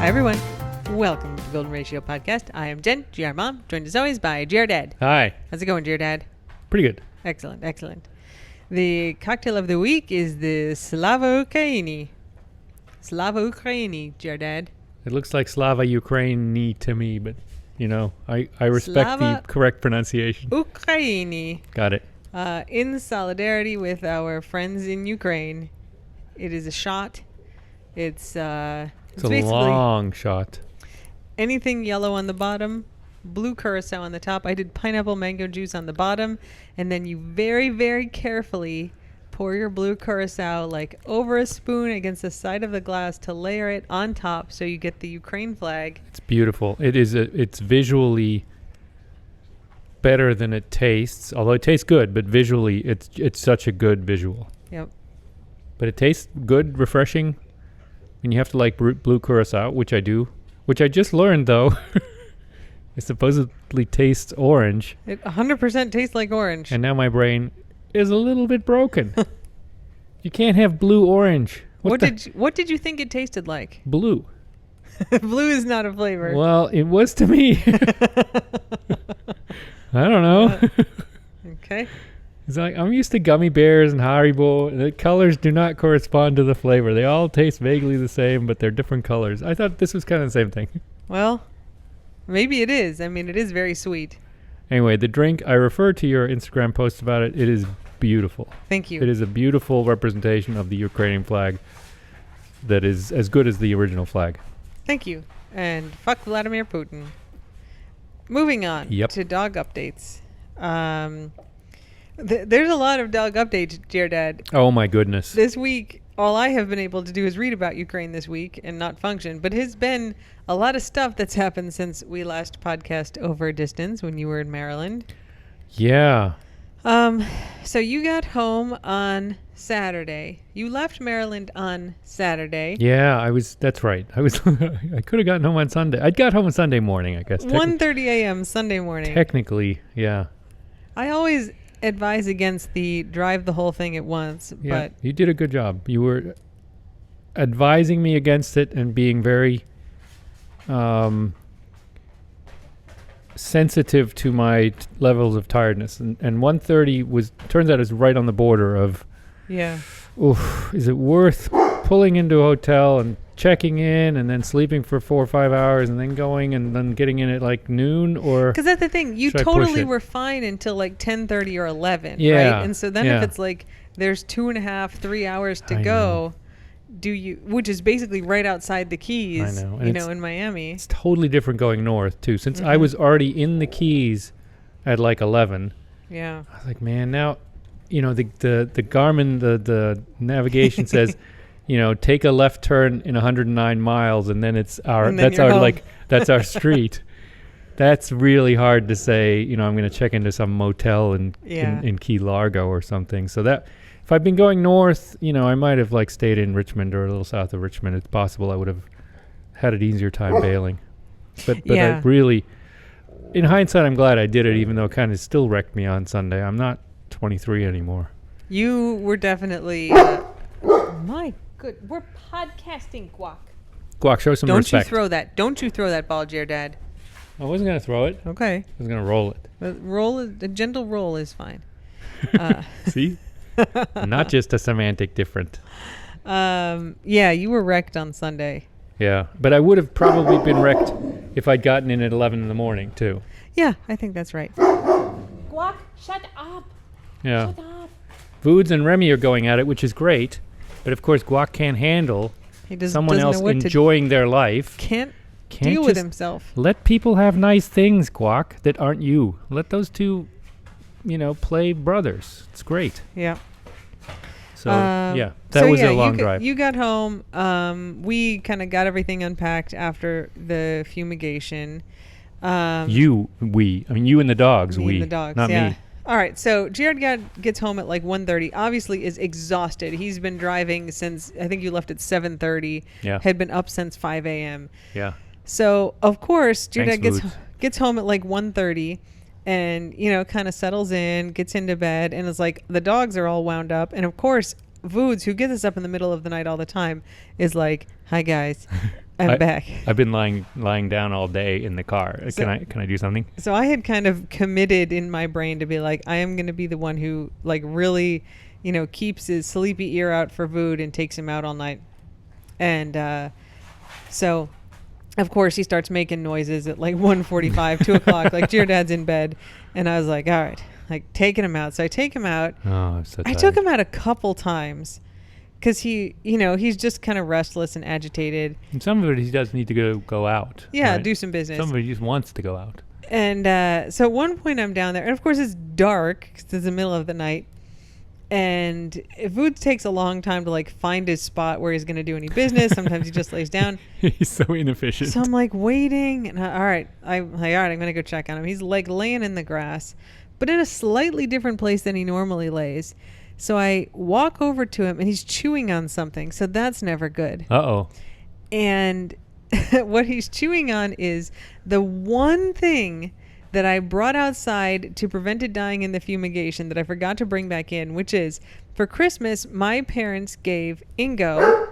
Hi, everyone. Welcome to the Golden Ratio Podcast. I am Jen, GR Mom, joined as always by GR Dad. Hi. How's it going, GR Dad? Pretty good. Excellent, excellent. The cocktail of the week is the Slava Ukraini. Slava Ukraini, GR Dad. It looks like Slava Ukraini to me, but, you know, I respect Slava the correct pronunciation. Ukraini. Got it. In solidarity with our friends in Ukraine. It is a shot. It's a long shot. Anything yellow on the bottom, blue curacao on the top. I did pineapple mango juice on the bottom, and then you very, very carefully pour your blue curacao like over a spoon against the side of the glass to layer it on top so you get the Ukraine flag. It's beautiful. It's visually better than it tastes, although it tastes good, but visually it's such a good visual. Yep. But it tastes good, refreshing. And you have to like blue curacao, which I do. Which I just learned, though. It supposedly tastes orange. It 100% tastes like orange. And now my brain is a little bit broken. You can't have blue orange. What did you think it tasted like? Blue. Blue is not a flavor. Well, it was to me. I don't know. Okay. It's like I'm used to gummy bears and Haribo. The colors do not correspond to the flavor. They all taste vaguely the same, but they're different colors. I thought this was kind of the same thing. Well, maybe it is. I mean, it is very sweet. Anyway, the drink, I refer to your Instagram post about it. It is beautiful. Thank you. It is a beautiful representation of the Ukrainian flag that is as good as the original flag. Thank you. And fuck Vladimir Putin. Moving on to dog updates. There's a lot of dog updates, dear Dad. Oh, my goodness. This week, all I have been able to do is read about Ukraine this week and not function. But it's been a lot of stuff that's happened since we last podcast over distance when you were in Maryland. Yeah. So you got home on Saturday. You left Maryland on Saturday. Yeah, that's right. I could have gotten home on Sunday. I'd got home on Sunday morning, I guess. 1:30 a.m. Sunday morning. Technically, yeah. I always advise against the drive the whole thing at once. Yeah, but you did a good job. You were advising me against it and being very sensitive to my levels of tiredness. And 1:30 turns out is right on the border of, is it worth pulling into a hotel and checking in and then sleeping for 4 or 5 hours and then going and then getting in at like noon? Or because that's the thing, you totally were fine until like 10:30 or 11, right? And so then if it's like there's 2.5, 3 hours to go, which is basically right outside the Keys, in Miami. It's totally different going north too, since I was already in the Keys at like 11. Yeah, I was like, man, now the Garmin, the navigation says take a left turn in 109 miles, and then that's our street. That's really hard to say, I'm going to check into some motel in Key Largo or something. So that if I'd been going north, I might have like stayed in Richmond or a little south of Richmond. It's possible I would have had an easier time bailing. But I really, in hindsight, I'm glad I did it, even though it kind of still wrecked me on Sunday. I'm not 23 anymore. You were definitely, my good. We're podcasting, Guac. Guac, show some respect. Don't you throw that ball, dear Dad. I wasn't going to throw it. Okay. I was going to roll it. A gentle roll is fine. See? Not just a semantic different. You were wrecked on Sunday. Yeah, but I would have probably been wrecked if I'd gotten in at 11 in the morning, too. Yeah, I think that's right. Guac, shut up. Yeah. Shut up. Voods and Remy are going at it, which is great. But of course, Guac can't handle someone else enjoying their life. Can't deal with himself. Let people have nice things, Guac, that aren't you. Let those two, play brothers. It's great. Yeah. So, that was a long drive. You got home. We kind of got everything unpacked after the fumigation. You and the dogs. Me and the dogs, not me. All right, so Jared gets home at like 1:30. Obviously, is exhausted. He's been driving since I think you left at 7:30. Yeah. Had been up since 5 a.m. Yeah. So of course, Jared Thanks, gets home at like 1:30, and kind of settles in, gets into bed, and is like the dogs are all wound up, and of course Voods, who gets us up in the middle of the night all the time, is like, "Hi guys, I'm back. I've been lying down all day in the car. So, can I do something? So I had kind of committed in my brain to be like, I am going to be the one who like really, keeps his sleepy ear out for Vood and takes him out all night. And so, of course, he starts making noises at like 1:45, 2 o'clock, like dear dad's in bed. And I was like, all right, like taking him out. So I take him out. Oh, I'm so tired. I took him out a couple times. Because he's just kind of restless and agitated. And some of it he does need to go out. Yeah, right? do some business. Some of it he just wants to go out. And so at one point I'm down there. And, of course, it's dark because it's the middle of the night. And Vood takes a long time to, like, find his spot where he's going to do any business. Sometimes he just lays down. He's so inefficient. So I'm, like, waiting. And I'm going to go check on him. He's, like, laying in the grass, but in a slightly different place than he normally lays. So I walk over to him, and he's chewing on something. So that's never good. Uh-oh. And what he's chewing on is the one thing that I brought outside to prevent it dying in the fumigation that I forgot to bring back in, which is, for Christmas, my parents gave Ingo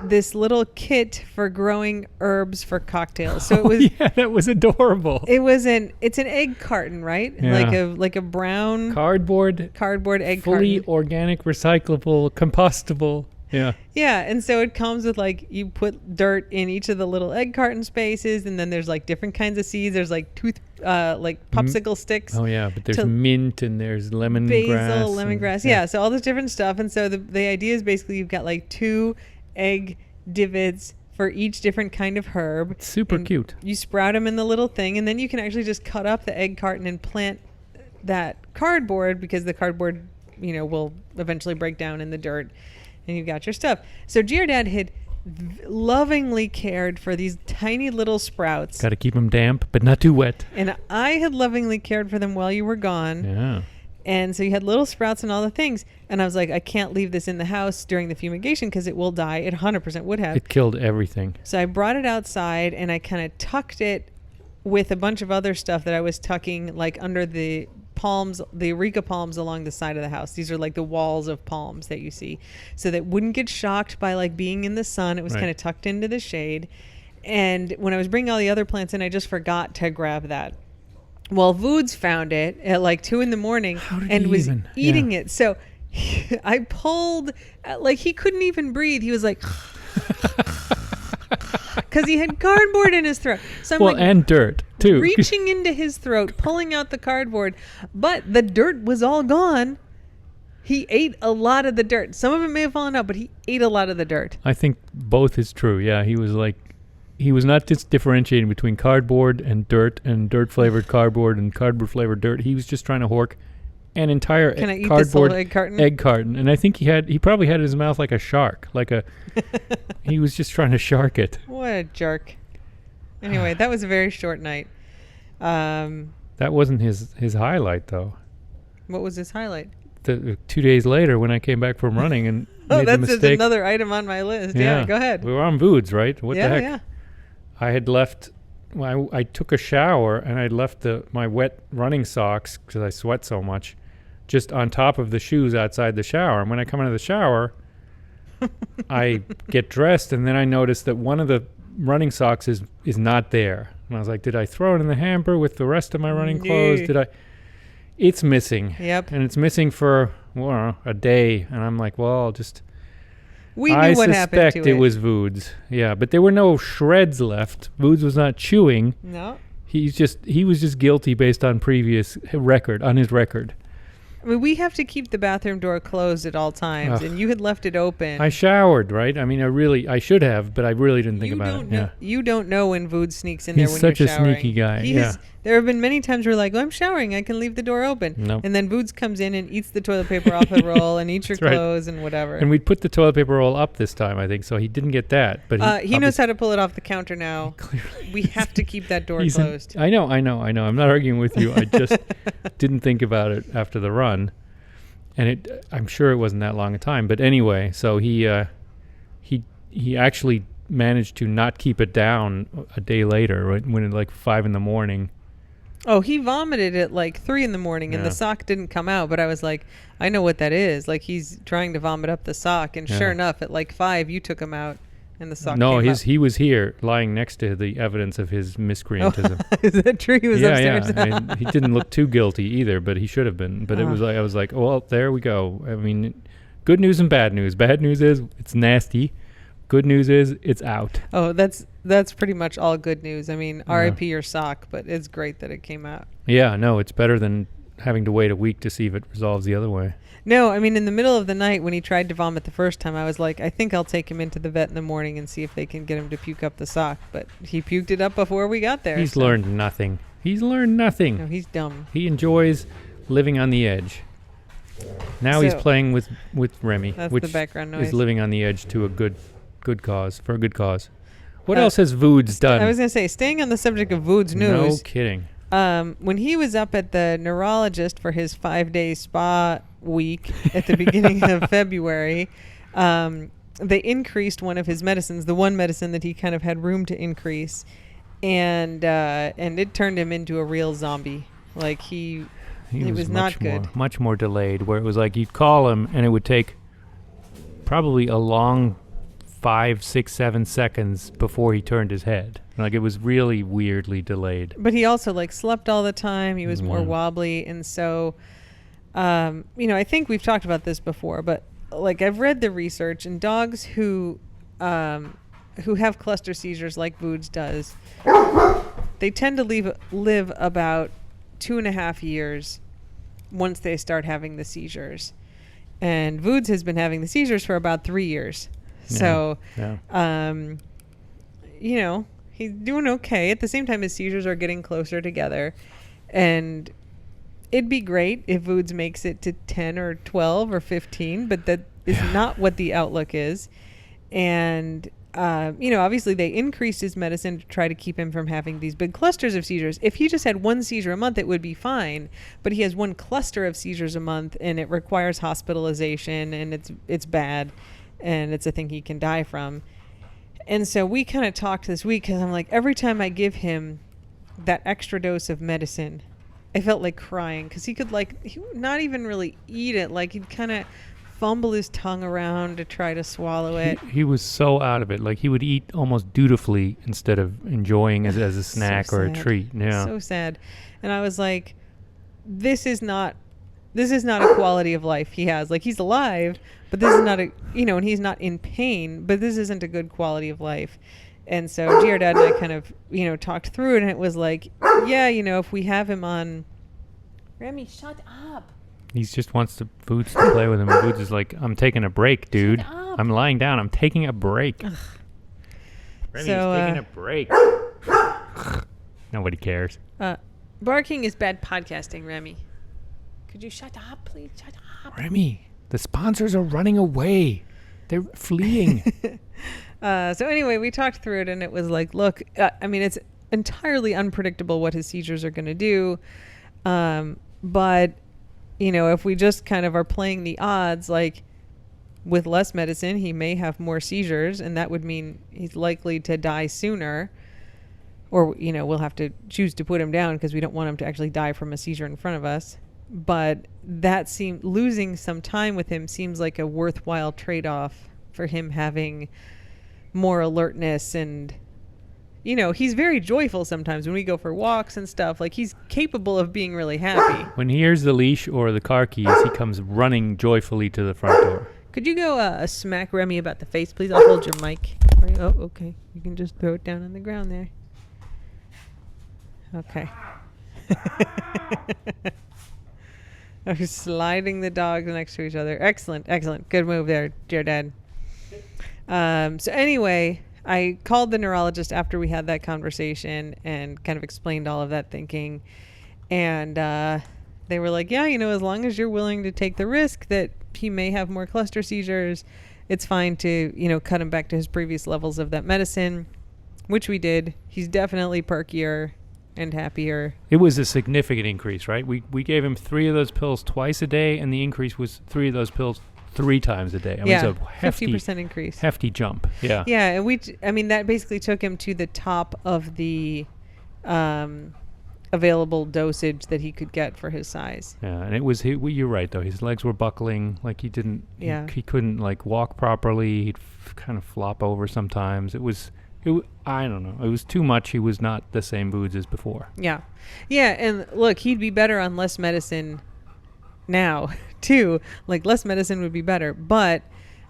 this little kit for growing herbs for cocktails. So it was that was adorable. It's an egg carton, right? Yeah. Like a brown cardboard egg fully carton. Organic, recyclable, compostable. Yeah. Yeah, and so it comes with like you put dirt in each of the little egg carton spaces, and then there's like different kinds of seeds. There's like like popsicle sticks. Oh yeah, but there's mint and there's lemongrass. Basil, lemongrass. Yeah, so all this different stuff. And so the idea is basically you've got like 2 egg divots for each different kind of herb. It's super cute. You sprout them in the little thing, and then you can actually just cut up the egg carton and plant that cardboard, because the cardboard, will eventually break down in the dirt, and you've got your stuff. So dear dad had lovingly cared for these tiny little sprouts. Got to keep them damp, but not too wet. And I had lovingly cared for them while you were gone. Yeah. And so you had little sprouts and all the things. And I was like, I can't leave this in the house during the fumigation because it will die. It 100% would have. It killed everything. So I brought it outside and I kind of tucked it with a bunch of other stuff that I was tucking like under the palms, the areca palms along the side of the house. These are like the walls of palms that you see. So that wouldn't get shocked by like being in the sun. It was kind of tucked into the shade. And when I was bringing all the other plants in, I just forgot to grab that. Well, Vood's found it at like 2 a.m. and was eating it. So I pulled, like he couldn't even breathe. He was like, because he had cardboard in his throat. So I'm and dirt too. Reaching into his throat, pulling out the cardboard, but the dirt was all gone. He ate a lot of the dirt. Some of it may have fallen out, but he ate a lot of the dirt. I think both is true. Yeah, he was not just differentiating between cardboard and dirt flavored cardboard and cardboard flavored dirt. He was just trying to hork an entire cardboard egg carton. And I think he probably had it in his mouth like a shark, he was just trying to shark it. What a jerk. Anyway, that was a very short night. That wasn't his highlight though. What was his highlight? 2 days later when I came back from running and made the mistake. Just another item on my list. Yeah, go ahead. We were on Vood's, right? What the heck? Yeah. I had left. I took a shower and I'd left my wet running socks because I sweat so much, just on top of the shoes outside the shower. And when I come out of the shower, I get dressed and then I notice that one of the running socks is not there. And I was like, did I throw it in the hamper with the rest of my running clothes? It's missing. Yep. And it's missing for a day. And I'm like, well, I'll just. We knew what happened to it. I suspect it was Vood's. Yeah, but there were no shreds left. Vood's was not chewing. No. He was just guilty based on his record. I mean, we have to keep the bathroom door closed at all times, and you had left it open. I showered, right? I mean, I should have, but I really didn't think about it. Yeah. You don't know when Vood sneaks in there when you're showering. He's such a sneaky guy. There have been many times where like, I'm showering, I can leave the door open. Nope. And then Vood comes in and eats the toilet paper off the roll and eats your clothes and whatever. And we'd put the toilet paper roll up this time, I think, so he didn't get that. But he knows how to pull it off the counter now. Clearly. We have to keep that door closed. I know. I'm not arguing with you. I just didn't think about it after the run. And I'm sure it wasn't that long a time. But anyway, so he actually managed to not keep it down a day later, right, when at like 5 a.m. Oh, he vomited at like 3 a.m. and the sock didn't come out. But I was like, I know what that is. Like he's trying to vomit up the sock. And sure enough, at like 5, you took him out. and the sock No, came up. he was here, lying next to the evidence of his miscreantism. Is that true? He was upstairs. Yeah. I mean, he didn't look too guilty either, but he should have been. But it was like I was like, well, there we go. I mean, good news and bad news. Bad news is it's nasty. Good news is it's out. Oh, that's pretty much all good news. I mean, R.I.P. your sock, but it's great that it came out. Yeah, no, it's better than having to wait a week to see if it resolves the other way. No, I mean, in the middle of the night when he tried to vomit the first time, I was like, I think I'll take him into the vet in the morning and see if they can get him to puke up the sock. But he puked it up before we got there. He's learned nothing. No, he's dumb. He enjoys living on the edge. Now he's playing with Remy, which the background noise. is living on the edge to a good cause, for a good cause. What else has Vood's done? I was going to say, staying on the subject of Vood's news. No kidding. When he was up at the neurologist for his 5-day spa week at the beginning of February, they increased one of his medicines, the one medicine that he kind of had room to increase, and it turned him into a real zombie. Like it was not good. Much more delayed, where it was like you'd call him and it would take probably a long 5, 6, 7 seconds before he turned his head. Like it was really weirdly delayed. But he also slept all the time. He was more wobbly, and so I think we've talked about this before, but I've read the research, and dogs who have cluster seizures like Vood's does, they tend to live about 2.5 years once they start having the seizures. And Vood's has been having the seizures for about 3 years. So, he's doing okay. At the same time, his seizures are getting closer together. And it'd be great if Vood's makes it to 10 or 12 or 15, but that is not what the outlook is. And, obviously they increased his medicine to try to keep him from having these big clusters of seizures. If he just had one seizure a month, it would be fine. But he has one cluster of seizures a month, and it requires hospitalization, and it's bad. And it's a thing he can die from. And so we kind of talked this week, because I'm like, every time I give him that extra dose of medicine, I felt like crying, because he could he would not even really eat it. He'd kind of fumble his tongue around to try to swallow it. He was so out of it. He would eat almost dutifully instead of enjoying it as a snack or a treat. Yeah. So sad. And I was like, this is not a quality of life he has. He's alive, but this is not and he's not in pain, but this isn't a good quality of life. And so Giardad and I kind of, talked through it, and it was if we have him on... Remy, shut up. He just wants Foods to play with him. And Foods is like, I'm taking a break, dude. Shut up. I'm lying down. I'm taking a break. Ugh. Remy's taking a break. Nobody cares. Barking is bad podcasting, Remy. Could you shut up, please? Shut up. Remy, the sponsors are running away. They're fleeing. So anyway, we talked through it, and it was look, it's entirely unpredictable what his seizures are going to do. But, if we just kind of are playing the odds, with less medicine, he may have more seizures, and that would mean he's likely to die sooner. Or, we'll have to choose to put him down because we don't want him to actually die from a seizure in front of us. But losing some time with him seems like a worthwhile trade-off for him having more alertness. And, he's very joyful sometimes when we go for walks and stuff. He's capable of being really happy. When he hears the leash or the car keys, he comes running joyfully to the front door. Could you go smack Remy about the face, please? I'll hold your mic. Oh, okay. You can just throw it down on the ground there. Okay. I was sliding the dogs next to each other. Excellent. Good move there, dear Dad. So anyway, I called the neurologist after we had that conversation and kind of explained all of that thinking. And they were like, yeah, as long as you're willing to take the risk that he may have more cluster seizures, it's fine to, cut him back to his previous levels of that medicine, which we did. He's definitely perkier and happier. It was a significant increase, right? We gave him 3 of those pills twice a day, and the increase was 3 of those pills 3 times a day. I mean, it's a hefty 50% increase. Hefty jump. Yeah. Yeah, and that basically took him to the top of the available dosage that he could get for his size. Yeah, and it was you're right though. His legs were buckling, like he didn't. Yeah. He couldn't like walk properly. He'd kind of flop over sometimes. I don't know. It was too much. He was not the same Voods as before. Yeah. Yeah, and look, he'd be better on less medicine now, too. Like, less medicine would be better. But,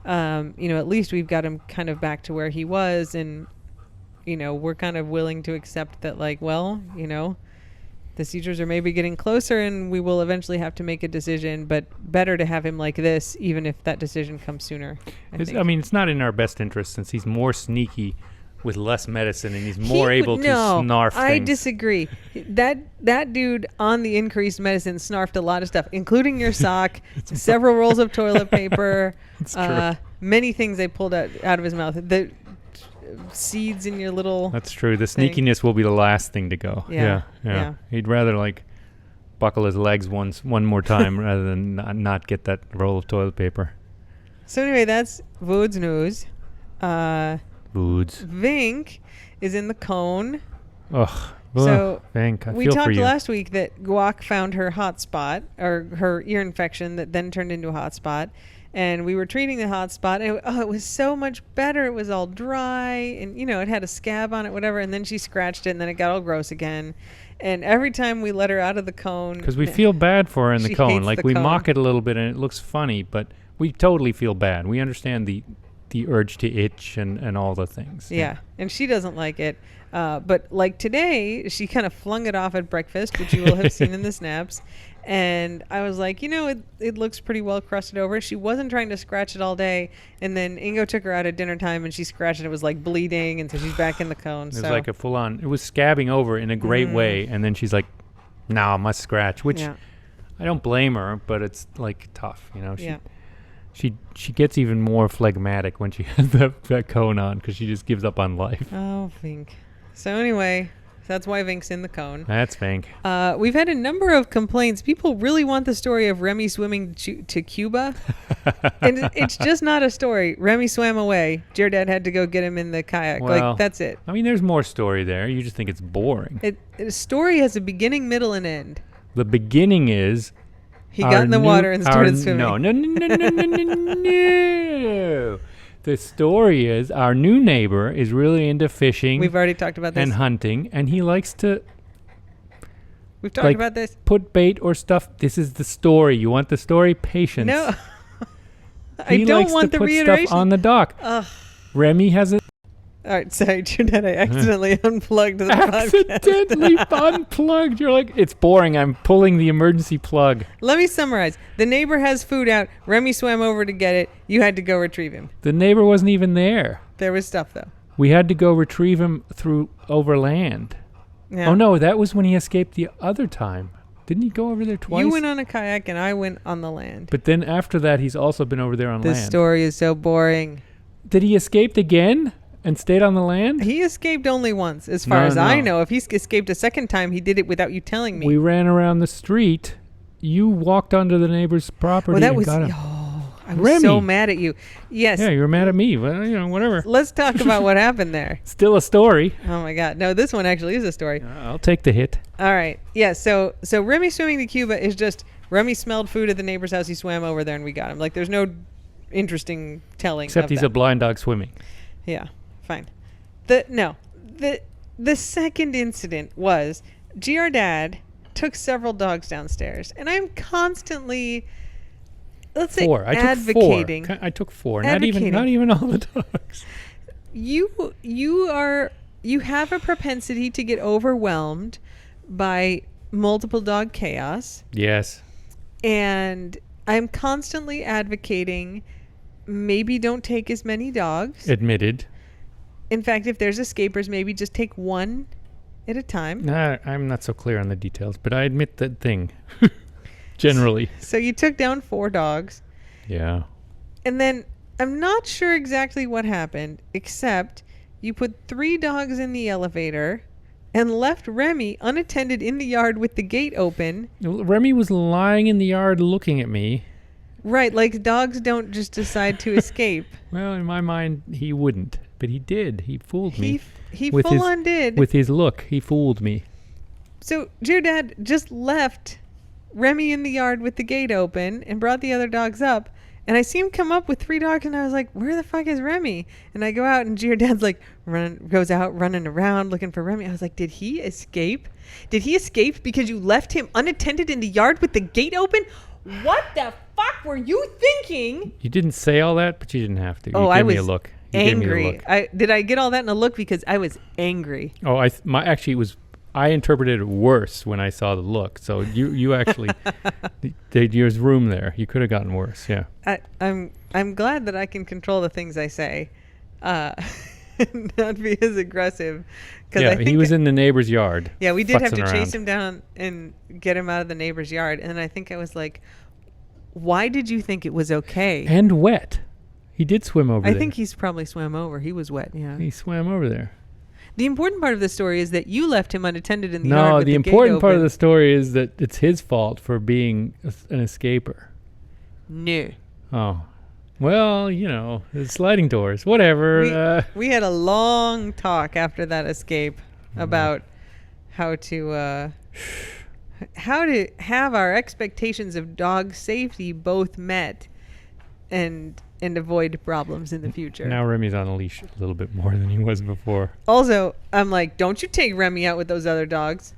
at least we've got him kind of back to where he was. And, we're kind of willing to accept that, like, well, the seizures are maybe getting closer and we will eventually have to make a decision. But better to have him like this, even if that decision comes sooner. I mean, it's not in our best interest since he's more sneaky with less medicine, and he's more able to snarf things. I disagree. That dude on the increased medicine snarfed a lot of stuff, including your sock, several rolls of toilet paper, many things they pulled out of his mouth. The seeds in your little That's true. The sneakiness will be the last thing to go. Yeah. He'd rather like buckle his legs one more time rather than not get that roll of toilet paper. So anyway, that's Vood's news. Foods. Vink is in the cone. Ugh. So Vink, we talked last week that Guac found her hot spot, or her ear infection that then turned into a hot spot. And we were treating the hot spot. And it was so much better. It was all dry. And, it had a scab on it, whatever. And then she scratched it, and then it got all gross again. And every time we let her out of the cone. Because we feel bad for her in the cone. Like, we cone. mock it a little bit, and it looks funny. But we totally feel bad. We understand the urge to itch and all the things. Yeah, and she doesn't like it. But like today, she kind of flung it off at breakfast, which you will have seen in the snaps. And I was like, it looks pretty well crusted over. She wasn't trying to scratch it all day. And then Ingo took her out at dinner time and she scratched it. It was like bleeding. And so she's back in the cone. It was like a full on, it was scabbing over in a great way. And then she's like, no, I must scratch, which I don't blame her, but it's like tough, She gets even more phlegmatic when she has that cone on because she just gives up on life. Oh, Vink. So anyway, that's why Vink's in the cone. That's Vink. We've had a number of complaints. People really want the story of Remy swimming to Cuba. And it's just not a story. Remy swam away. Dad had to go get him in the kayak. Well, that's it. I mean, there's more story there. You just think it's boring. The story has a beginning, middle, and end. The beginning is... He got in the water and started swimming. No. The story is our new neighbor is really into fishing. We've already talked about this. And hunting, and he likes to... We've talked about this. Put bait or stuff. This is the story. You want the story? Patience. No. I don't want the reiteration. He likes to put stuff on the dock. Remy has a... All right, sorry, Dad, I accidentally unplugged the podcast. Accidentally unplugged. You're like, it's boring. I'm pulling the emergency plug. Let me summarize. The neighbor has food out. Remy swam over to get it. You had to go retrieve him. The neighbor wasn't even there. There was stuff, though. We had to go retrieve him over land. Yeah. Oh, no, that was when he escaped the other time. Didn't he go over there twice? You went on a kayak and I went on the land. But then after that, he's also been over there on land. This story is so boring. Did he escape again? And stayed on the land? He escaped only once, as far as I know. If he escaped a second time, he did it without you telling me. We ran around the street. You walked onto the neighbor's property and got him. I was so mad at you. Yes. Yeah, you were mad at me. Well, whatever. Let's talk about what happened there. Still a story. Oh, my God. No, this one actually is a story. I'll take the hit. All right. Yeah, so Remy swimming to Cuba is just Remy smelled food at the neighbor's house. He swam over there and we got him. Like, there's no interesting telling. Except he's a blind dog swimming. Yeah. Fine. The second incident was GR Dad took several dogs downstairs, and I'm constly, let's say, advocating. I took four. Not even all the dogs. You have a propensity to get overwhelmed by multiple dog chaos. Yes. And I'm constantly advocating, maybe don't take as many dogs. Admitted. In fact, if there's escapers, maybe just take one at a time. Nah, I'm not so clear on the details, but I admit that thing. Generally. So you took down 4 dogs. Yeah. And then I'm not sure exactly what happened, except you put 3 dogs in the elevator and left Remy unattended in the yard with the gate open. Remy was lying in the yard looking at me. Right, like dogs don't just decide to escape. Well, in my mind, he wouldn't. But he did. He fooled me. He full-on did. With his look, he fooled me. So Dad just left Remy in the yard with the gate open and brought the other dogs up. And I see him come up with 3 dogs, and I was like, where the fuck is Remy? And I go out, and Dad's like, goes out running around looking for Remy. I was like, did he escape? Did he escape because you left him unattended in the yard with the gate open? What the fuck were you thinking? You didn't say all that, but you didn't have to. Oh, you gave me a look. You angry. Gave me a look. Did I get all that in a look? Because I was angry. Oh, actually, it was... I interpreted it worse when I saw the look. So you actually, there's room there. You could have gotten worse. Yeah. I'm glad that I can control the things I say, not be as aggressive. Yeah, I think he was in the neighbor's yard. Yeah, we did have to chase him down and get him out of the neighbor's yard. And I think I was like, why did you think it was okay? And wet. He did swim over there. I think he's probably swam over. He was wet. Yeah. He swam over there. The important part of the story is that you left him unattended in the yard. No, with the gate important part of open. the story is that it's his fault for being an escaper. No. Oh. Well, the sliding doors, whatever. We had a long talk after that escape about how to have our expectations of dog safety both met and avoid problems in the future. Now Remy's on a leash a little bit more than he was before. Also, I'm like, don't you take Remy out with those other dogs.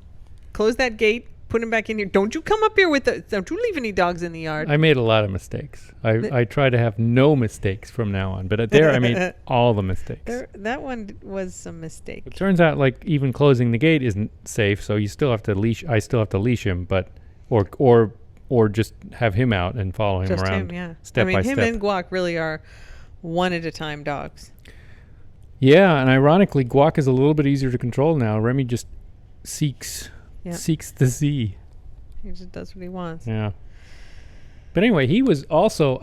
Close that gate. Put him back in here. Don't you come up here don't you leave any dogs in the yard. I made a lot of mistakes. I try to have no mistakes from now on. But there I made all the mistakes. That one was some mistake. It turns out like even closing the gate isn't safe, so you still have to leash. I still have to leash him, but or just have him out and follow him around step by step. Him and Guac really are one at a time dogs. Yeah, and ironically, Guac is a little bit easier to control now. Remy just seeks the sea. He just does what he wants. Yeah. But anyway,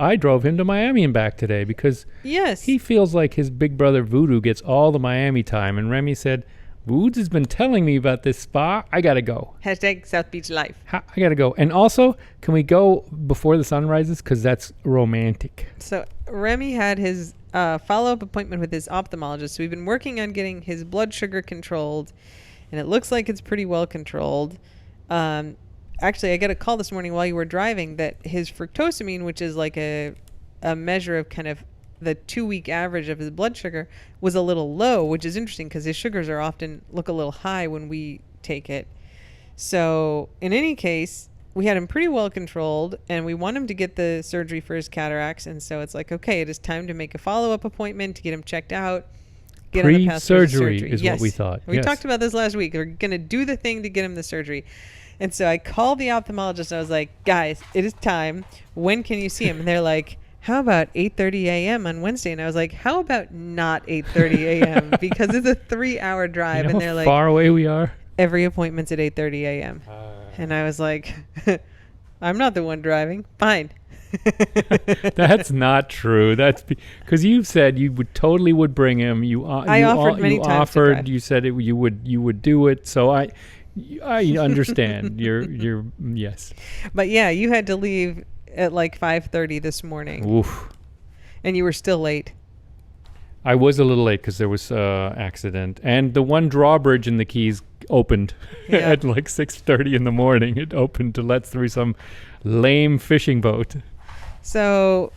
I drove him to Miami and back today because he feels like his big brother Voodoo gets all the Miami time. And Remy said, Vood has been telling me about this spa. I got to go. # South Beach Life. I got to go. And also, can we go before the sun rises? Because that's romantic. So Remy had his follow-up appointment with his ophthalmologist. So we've been working on getting his blood sugar controlled. And it looks like it's pretty well controlled. Actually, I got a call this morning while you were driving that his fructosamine, which is like a measure of kind of the 2-week average of his blood sugar, was a little low, which is interesting because his sugars are often look a little high when we take it. So in any case, we had him pretty well controlled, and we want him to get the surgery for his cataracts. And so it's like, okay, it is time to make a follow-up appointment to get him checked out. Pre-surgery is what we thought. We talked about this last week. We're going to do the thing to get him the surgery. And so I called the ophthalmologist. And I was like, guys, it is time. When can you see him? And they're like, how about 8:30 a.m. on Wednesday? And I was like, how about not 8:30 a.m.? Because it's a 3-hour drive. And they're like, far away we are. Every appointment's at 8:30 a.m. And I was like, I'm not the one driving. Fine. That's not true. That's because you said you would bring him. I offered many times to drive. You said you would do it. So I understand. you're yes. But yeah, you had to leave at like 5:30 this morning. Oof. And you were still late. I was a little late because there was accident, and the one drawbridge in the Keys opened at like 6:30 in the morning. It opened to let through some lame fishing boat. So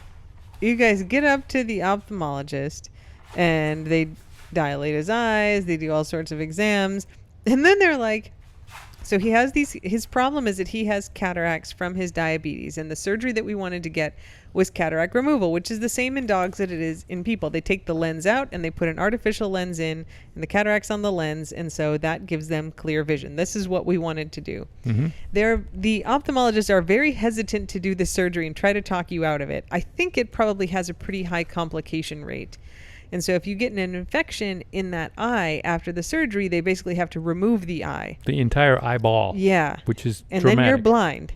you guys get up to the ophthalmologist, and they dilate his eyes. They do all sorts of exams, and then they're like, so he has his problem is that he has cataracts from his diabetes, and the surgery that we wanted to get was cataract removal, which is the same in dogs that it is in people. They take the lens out and they put an artificial lens in, and the cataract's on the lens, and so that gives them clear vision. This is what we wanted to do. Mm-hmm. The ophthalmologists are very hesitant to do this surgery and try to talk you out of it. I think it probably has a pretty high complication rate. And so if you get an infection in that eye after the surgery, they basically have to remove the eye. The entire eyeball. Yeah. Which is and traumatic. Then you're blind,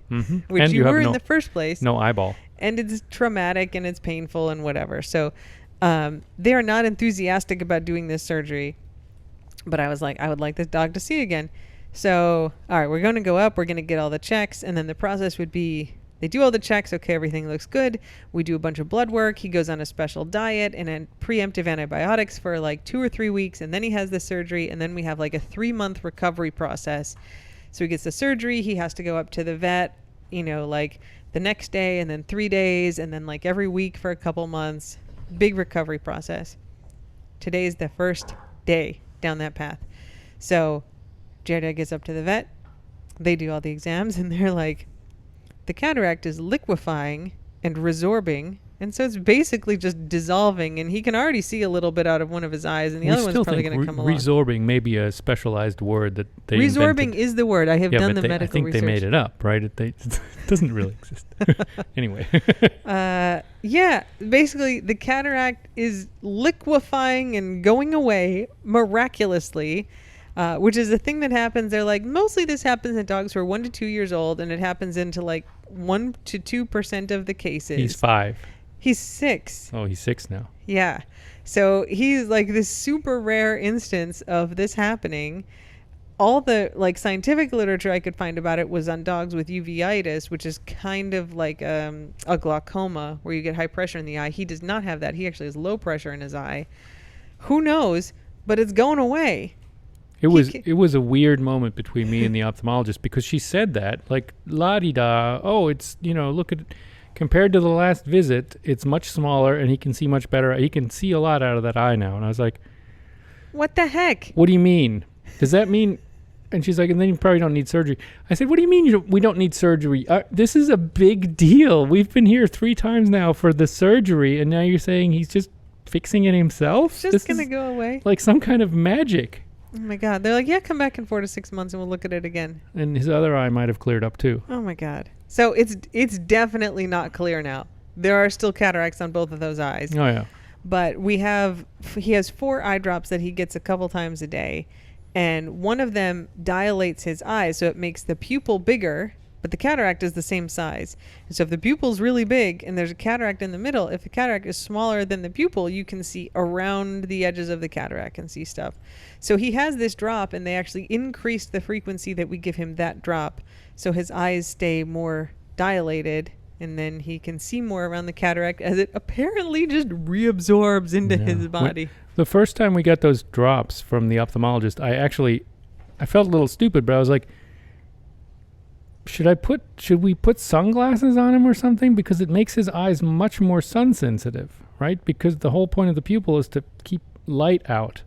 which and you were in the first place. No eyeball. And it's traumatic and it's painful and whatever. So they are not enthusiastic about doing this surgery. But I was like, I would like this dog to see again. So, all right, we're going to go up. We're going to get all the checks. And then the process would be, they do all the checks. Okay, everything looks good. We do a bunch of blood work. He goes on a special diet and preemptive antibiotics for like 2 or 3 weeks. And then he has the surgery. And then we have like a 3-month recovery process So he gets the surgery. He has to go up to the vet, like the next day and then 3 days and then like every week for a couple months. Big recovery process. Today's the first day down that path. So Jared gets up to the vet. They do all the exams and they're like, the cataract is liquefying and resorbing. And so it's basically just dissolving, and he can already see a little bit out of one of his eyes, and the other one's probably going to come along. Resorbing may be a specialized word that they Resorbing invented. is the word. I have done the medical I think research. they made it up, right? It doesn't really exist. Anyway. Yeah, basically the cataract is liquefying and going away miraculously, which is a thing that happens. They're like, mostly this happens in dogs who are 1 to 2 years old, and it happens into like 1 to 2% of the cases. He's 5. He's 6. Oh, he's 6 now. Yeah. So he's like this super rare instance of this happening. All the like scientific literature I could find about it was on dogs with uveitis, which is kind of like a glaucoma where you get high pressure in the eye. He does not have that. He actually has low pressure in his eye. Who knows? But it's going away. It was a weird moment between me and the ophthalmologist because she said that like la-di-da. Oh, it's look at. Compared to the last visit, it's much smaller, and he can see much better. He can see a lot out of that eye now. And I was like, what the heck? What do you mean? Does that mean? And she's like, and then you probably don't need surgery. I said, what do you mean we don't need surgery? This is a big deal. We've been here 3 times now for the surgery, and now you're saying he's just fixing it himself? It's just going to go away. Like some kind of magic. Oh, my God. They're like, yeah, come back in 4 to 6 months, and we'll look at it again. And his other eye might have cleared up, too. Oh, my God. So it's definitely not clear now. There are still cataracts on both of those eyes. Oh, yeah. But he has 4 eye drops that he gets a couple times a day. And one of them dilates his eyes, so it makes the pupil bigger, but the cataract is the same size. And so if the pupil's really big and there's a cataract in the middle, if the cataract is smaller than the pupil, you can see around the edges of the cataract and see stuff. So he has this drop, and they actually increased the frequency that we give him that drop, so his eyes stay more dilated, and then he can see more around the cataract as it apparently just reabsorbs into his body. The first time we got those drops from the ophthalmologist, I felt a little stupid, but I was like, should we put sunglasses on him or something? Because it makes his eyes much more sun sensitive, right? Because the whole point of the pupil is to keep light out.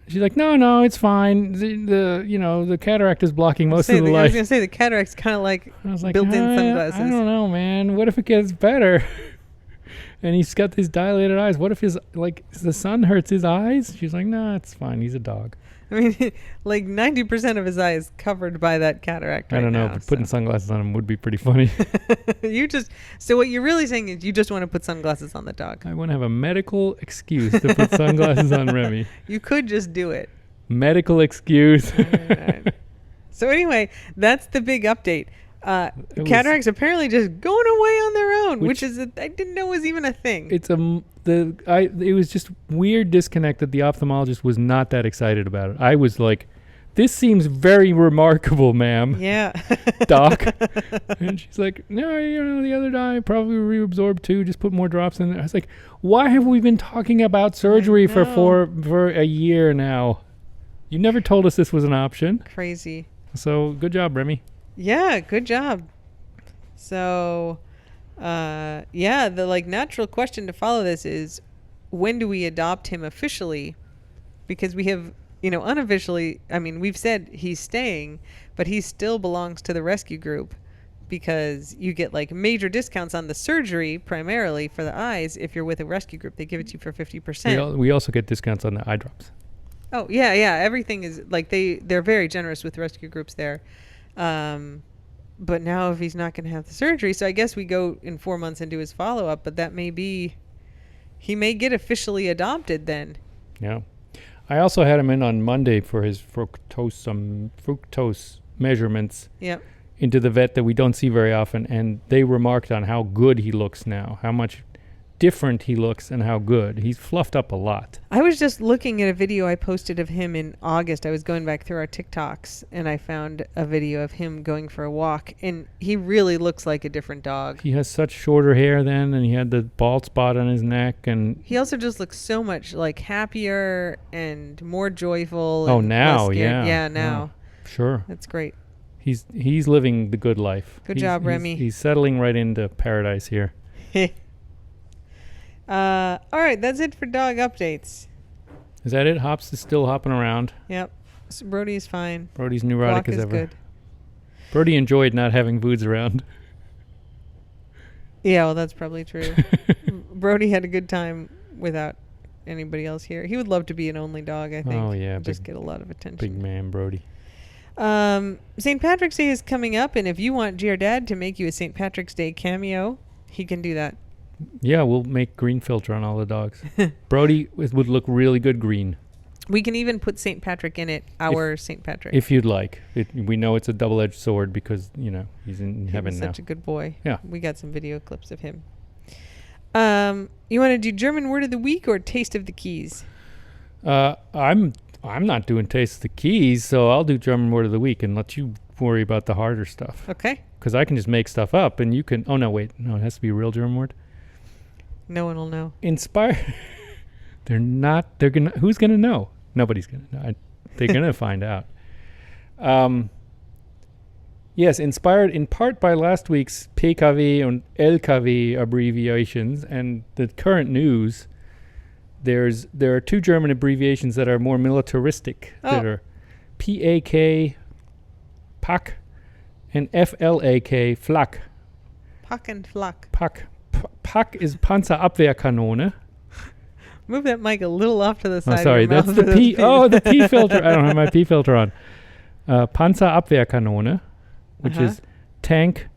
She's like, no, it's fine. The cataract is blocking most of the light. I was going to say the cataract's kind of like built-in sunglasses. I don't know, man. What if it gets better? And he's got these dilated eyes. What if the sun hurts his eyes? She's like, nah, it's fine. He's a dog. I mean, like 90% of his eye is covered by that cataract right now. I don't know, but putting sunglasses on him would be pretty funny. So what you're really saying is you just want to put sunglasses on the dog. I want to have a medical excuse to put sunglasses on Remy. You could just do it. Medical excuse. Right. So anyway, that's the big update. Cataracts apparently just going away on their own, which is I didn't know was even a thing. It was just weird disconnect that the ophthalmologist was not that excited about it. I was like, this seems very remarkable, ma'am. Yeah. Doc. And she's like, no, the other eye probably reabsorbed too. Just put more drops in there. I was like, why have we been talking about surgery for a year now? You never told us this was an option. Crazy. So good job, Remy. Yeah, good job. So, the natural question to follow this is, when do we adopt him officially? Because we have, unofficially, we've said he's staying, but he still belongs to the rescue group because you get like major discounts on the surgery primarily for the eyes. If you're with a rescue group, they give it to you for 50%. We also get discounts on the eye drops. Oh, yeah. Everything is like they're very generous with rescue groups there. But now if he's not going to have the surgery, so I guess we go in 4 months and do his follow-up, but that may be, he may get officially adopted then. Yeah. I also had him in on Monday for his fructose measurements. Yep. Into the vet that we don't see very often, and they remarked on how good he looks now, how much different he looks and how good. He's fluffed up a lot. I was just looking at a video I posted of him in August. I was going back through our TikToks and I found a video of him going for a walk, and he really looks like a different dog. He has such shorter hair then, and he had the bald spot on his neck, and he also just looks so much like happier and more joyful. Oh, now, yeah. Yeah, now. Sure. That's great. He's living the good life. Good job, Remy. He's settling right into paradise here. All right, that's it for dog updates. Is that it? Hops is still hopping around. Yep. So Brody is fine. Brody's neurotic Guac as is ever. good. Brody enjoyed not having Voods around. Yeah, well, that's probably true. Brody had a good time without anybody else here. He would love to be an only dog, I think. Oh, yeah. Just get a lot of attention. Big man, Brody. St. Patrick's Day is coming up, and if you want your dad to make you a St. Patrick's Day cameo, he can do that. Yeah, we'll make green filter on all the dogs. Brody would look really good green. We can even put St. Patrick in it, St. Patrick. If you'd like. We know it's a double-edged sword because, he's in heaven now. Such a good boy. Yeah. We got some video clips of him. You want to do German word of the week or taste of the keys? I'm not doing taste of the keys, so I'll do German word of the week and let you worry about the harder stuff. Okay. Because I can just make stuff up and you can... Oh, no, wait. No, it has to be a real German word. No one will know. Inspire... Who's gonna know? Nobody's gonna know. They're gonna find out. Yes, inspired in part by last week's PKW and LKW abbreviations and the current news. There are two German abbreviations that are more militaristic. That are PAK, PAK, and FLAK, Flak. Pack and Flak. PAK is Panzerabwehrkanone. Move that mic a little off to the side. Oh, sorry, of your that's mouth. the P. Oh, the P filter. I don't have my P filter on. Panzerabwehrkanone, which is tank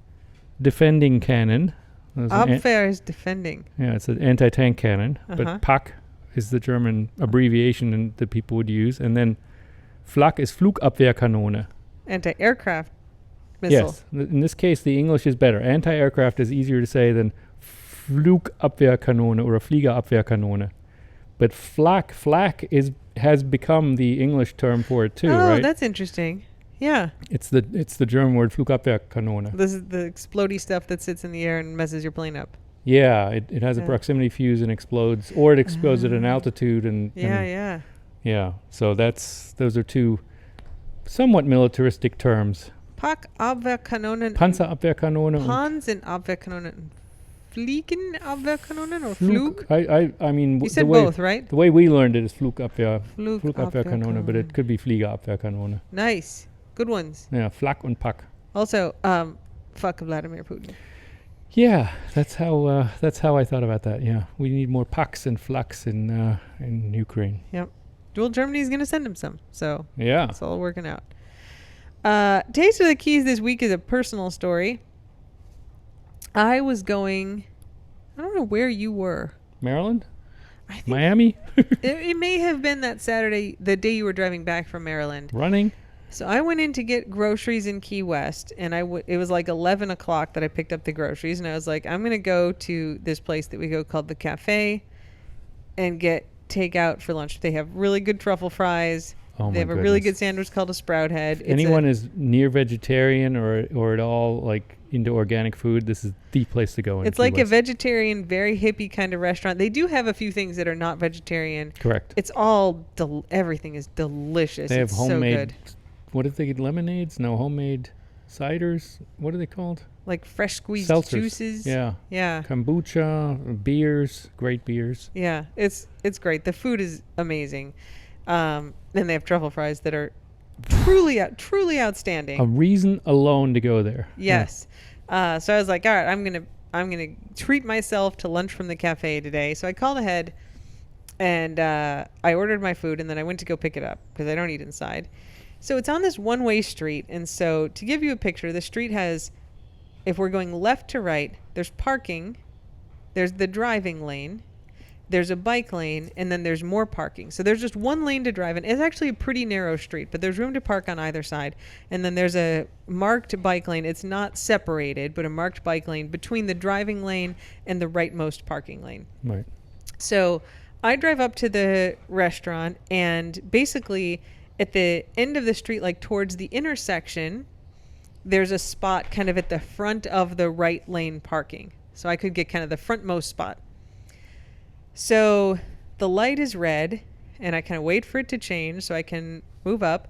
defending cannon. Abwehr is defending. Yeah, it's an anti-tank cannon. But PAK is the German abbreviation that people would use. And then Flak is Flugabwehrkanone. Anti-aircraft missile. Yes. In this case, the English is better. Anti-aircraft is easier to say than Flugabwehrkanone or a Fliegerabwehrkanone. But flak has become the English term for it too, right? Oh, that's interesting. Yeah. It's the German word Flugabwehrkanone. This is the explodey stuff that sits in the air and messes your plane up. Yeah, it has a proximity fuse and explodes, or it explodes at an altitude and yeah. So those are two somewhat militaristic terms. Panzerabwehrkanonen. Panzerabwehrkanone. Panzerabwehrkanonen. Fliegenabwehrkanonen or Flug? I mean... You said both, right? The way we learned it is Flugabwehrkanone, but it could be Fliegerabwehrkanone. Nice. Good ones. Yeah, Flak and Pak. Also, fuck Vladimir Putin. Yeah, that's how I thought about that, yeah. We need more Paks and Flaks in Ukraine. Yep. Well, Germany's going to send him some, so... Yeah. It's all working out. Taste of the Keys this week is a personal story. I was going... I don't know where you were. Maryland? I think Miami? it may have been that Saturday, the day you were driving back from Maryland. Running? So I went in to get groceries in Key West, and it was like 11 o'clock that I picked up the groceries, and I was like, I'm going to go to this place that we go called The Cafe and get takeout for lunch. They have really good truffle fries. Oh, they have a really good sandwich called a Sprout Head. If anyone is near vegetarian or at all like into organic food, this is the place to go. It's like a vegetarian, very hippie kind of restaurant. They do have a few things that are not vegetarian. Correct. It's all everything is delicious. They have it's homemade. So good. What did they get? Lemonades? No, homemade ciders. What are they called? Like fresh squeezed Seltzers. juices. Yeah. Yeah. Kombucha, beers, great beers. Yeah, it's great. The food is amazing. And they have truffle fries that are truly outstanding. A reason alone to go there. Yes. Yeah. So I was like, all right, I'm gonna treat myself to lunch from the cafe today. So I called ahead, and I ordered my food, and then I went to go pick it up because I don't eat inside. So it's on this one-way street, and so to give you a picture, the street has, if we're going left to right, there's parking, there's the driving lane, there's a bike lane, and then there's more parking. So there's just one lane to drive in. It's actually a pretty narrow street, but there's room to park on either side. And then there's a marked bike lane. It's not separated, but a marked bike lane between the driving lane and the rightmost parking lane. Right. So I drive up to the restaurant, and basically at the end of the street, like towards the intersection, there's a spot kind of at the front of the right lane parking. So I could get kind of the frontmost spot. So the light is red, and I kind of wait for it to change so I can move up.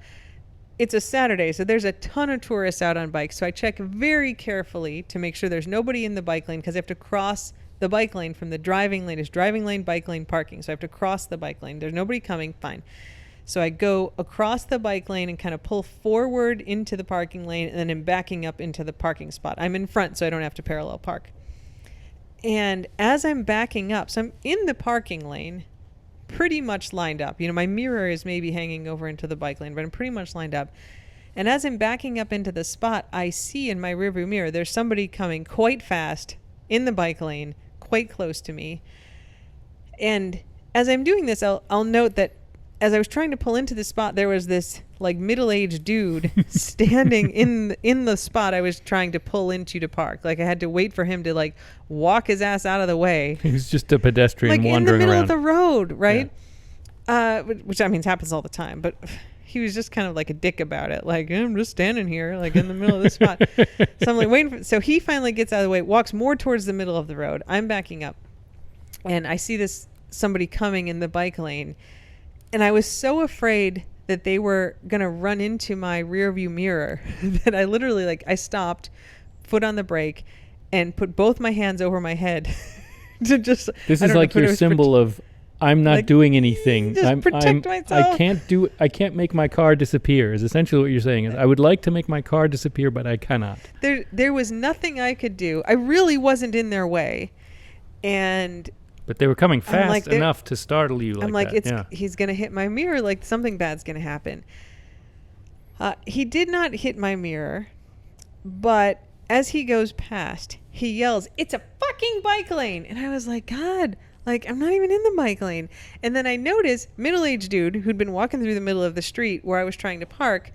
it's a Saturday, so there's a ton of tourists out on bikes. So I check very carefully to make sure there's nobody in the bike lane, because I have to cross the bike lane from the driving lane. It's driving lane, bike lane, parking. So I have to cross the bike lane. There's nobody coming. Fine. So I go across the bike lane and kind of pull forward into the parking lane, and then I'm backing up into the parking spot. I'm in front, so I don't have to parallel park. And as I'm backing up, so I'm in the parking lane, pretty much lined up. My mirror is maybe hanging over into the bike lane, but I'm pretty much lined up. And as I'm backing up into the spot, I see in my rearview mirror, there's somebody coming quite fast in the bike lane, quite close to me. And as I'm doing this, I'll note that as I was trying to pull into the spot, there was this like middle-aged dude standing in the spot I was trying to pull into to park. Like I had to wait for him to like walk his ass out of the way. He was just a pedestrian like wandering in the middle around. of the road, right? Yeah. Which I mean happens all the time, but he was just kind of like a dick about it. Like, I'm just standing here like in the middle of the spot. So I'm like waiting so he finally gets out of the way, walks more towards the middle of the road. I'm backing up and I see somebody coming in the bike lane. And I was so afraid that they were going to run into my rear view mirror that I literally I stopped, foot on the brake, and put both my hands over my head to just. This is like your symbol of I'm not doing anything. Just protect myself. I can't make my car disappear is essentially what you're saying. Is I would like to make my car disappear, but I cannot. There was nothing I could do. I really wasn't in their way. But they were coming fast enough to startle you. I'm like, he's going to hit my mirror. Like something bad's going to happen. He did not hit my mirror, but as he goes past, he yells, "It's a fucking bike lane!" And I was like, God, like I'm not even in the bike lane. And then I noticed middle-aged dude who'd been walking through the middle of the street where I was trying to park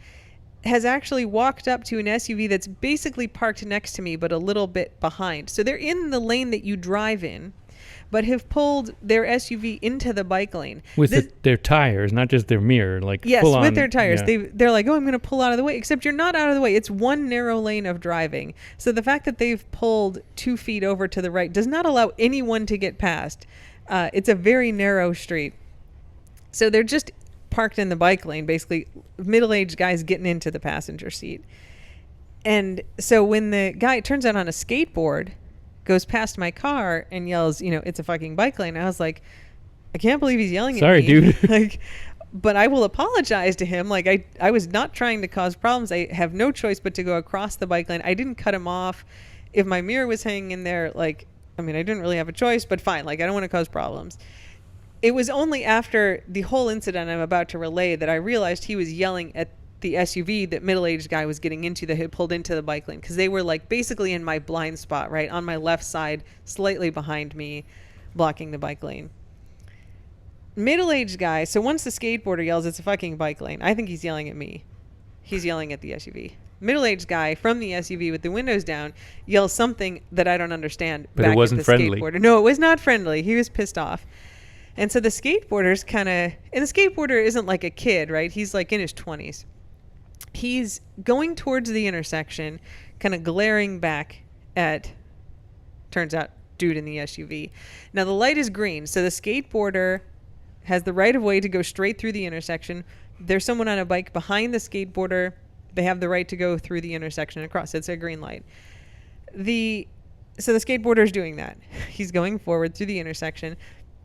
has actually walked up to an SUV that's basically parked next to me, but a little bit behind. So they're in the lane that you drive in, but have pulled their SUV into the bike lane. With their tires, not just their mirror. Yes, full with on, their tires. Yeah. They're like, I'm going to pull out of the way. Except you're not out of the way. It's one narrow lane of driving. So the fact that they've pulled 2 feet over to the right does not allow anyone to get past. It's a very narrow street. So they're just parked in the bike lane, basically middle-aged guys getting into the passenger seat. And so when the guy, it turns out on a skateboard, goes past my car and yells, it's a fucking bike lane. I was like, I can't believe he's yelling at me. Sorry, dude. But I will apologize to him. Like I was not trying to cause problems. I have no choice but to go across the bike lane. I didn't cut him off. If my mirror was hanging in there, I didn't really have a choice, but fine. I don't want to cause problems. It was only after the whole incident I'm about to relay that I realized he was yelling at the SUV that middle-aged guy was getting into that had pulled into the bike lane, because they were basically in my blind spot, right on my left side, slightly behind me, blocking the bike lane. Middle-aged guy. So once the skateboarder yells, "It's a fucking bike lane," I think he's yelling at me. He's yelling at the SUV. Middle-aged guy from the SUV with the windows down yells something that I don't understand. But back it wasn't at the friendly. Skateboarder. No, it was not friendly. He was pissed off. And so the skateboarder's and the skateboarder isn't like a kid, right? He's in his 20s. He's going towards the intersection, kind of glaring back at, turns out, dude in the SUV. Now, the light is green, so the skateboarder has the right of way to go straight through the intersection. There's someone on a bike behind the skateboarder. They have the right to go through the intersection and across. It's a green light. So the skateboarder is doing that. He's going forward through the intersection.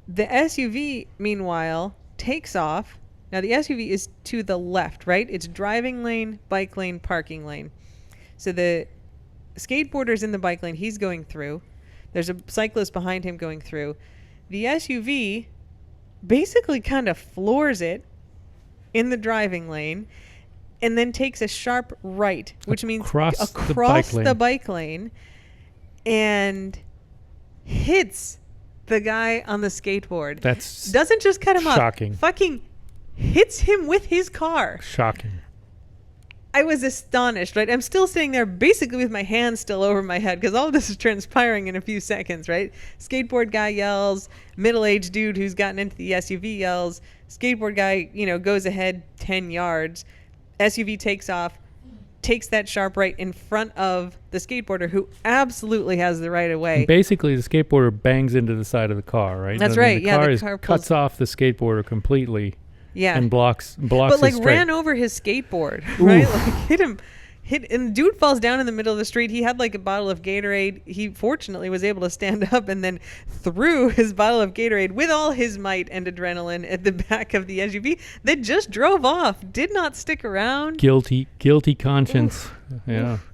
The SUV, meanwhile, takes off. Now, the SUV is to the left, right? It's driving lane, bike lane, parking lane. So the skateboarder's in the bike lane. He's going through. There's a cyclist behind him going through. The SUV basically kind of floors it in the driving lane and then takes a sharp right, which means across the bike lane and hits the guy on the skateboard. Doesn't just cut him shocking. Off. Fucking hits him with his car. Shocking. I was astonished, right? I'm still sitting there basically with my hands still over my head because all of this is transpiring in a few seconds, right? Skateboard guy yells. Middle-aged dude who's gotten into the SUV yells. Skateboard guy, goes ahead 10 yards. SUV takes off, takes that sharp right in front of the skateboarder who absolutely has the right of way. And basically, the skateboarder bangs into the side of the car, right? That's right. The car cuts off the skateboarder completely. Yeah. And blocks but his like straight. ran over his skateboard, right? Like hit him. And the dude falls down in the middle of the street. He had like a bottle of Gatorade. He fortunately was able to stand up and then threw his bottle of Gatorade with all his might and adrenaline at the back of the SUV that just drove off. Did not stick around. Guilty conscience. Oof. Yeah. Oof.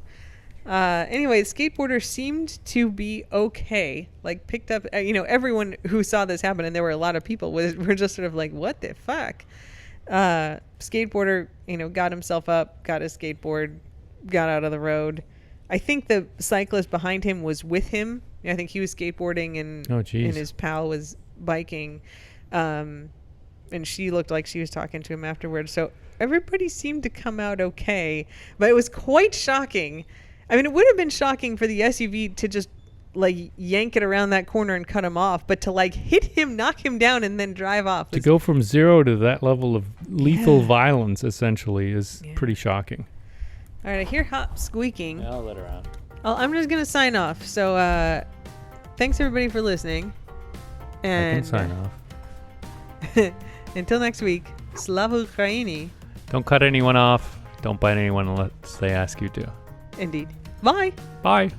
Anyway, the skateboarder seemed to be okay. Like picked up, everyone who saw this happen, and there were a lot of people, were just sort of like, what the fuck? Skateboarder, got himself up, got his skateboard, got out of the road. I think the cyclist behind him was with him. I think he was skateboarding and his pal was biking. And she looked like she was talking to him afterwards. So everybody seemed to come out okay, but it was quite shocking. I mean, it would have been shocking for the SUV to just like yank it around that corner and cut him off, but to like hit him, knock him down, and then drive off. To go from 0 to that level of lethal violence essentially is pretty shocking. All right, I hear Hop squeaking. I'll let her out. I'm just going to sign off. So thanks everybody for listening. And I can sign off. Until next week, Slava Ukraini. Don't cut anyone off. Don't bite anyone unless they ask you to. Indeed. Bye. Bye.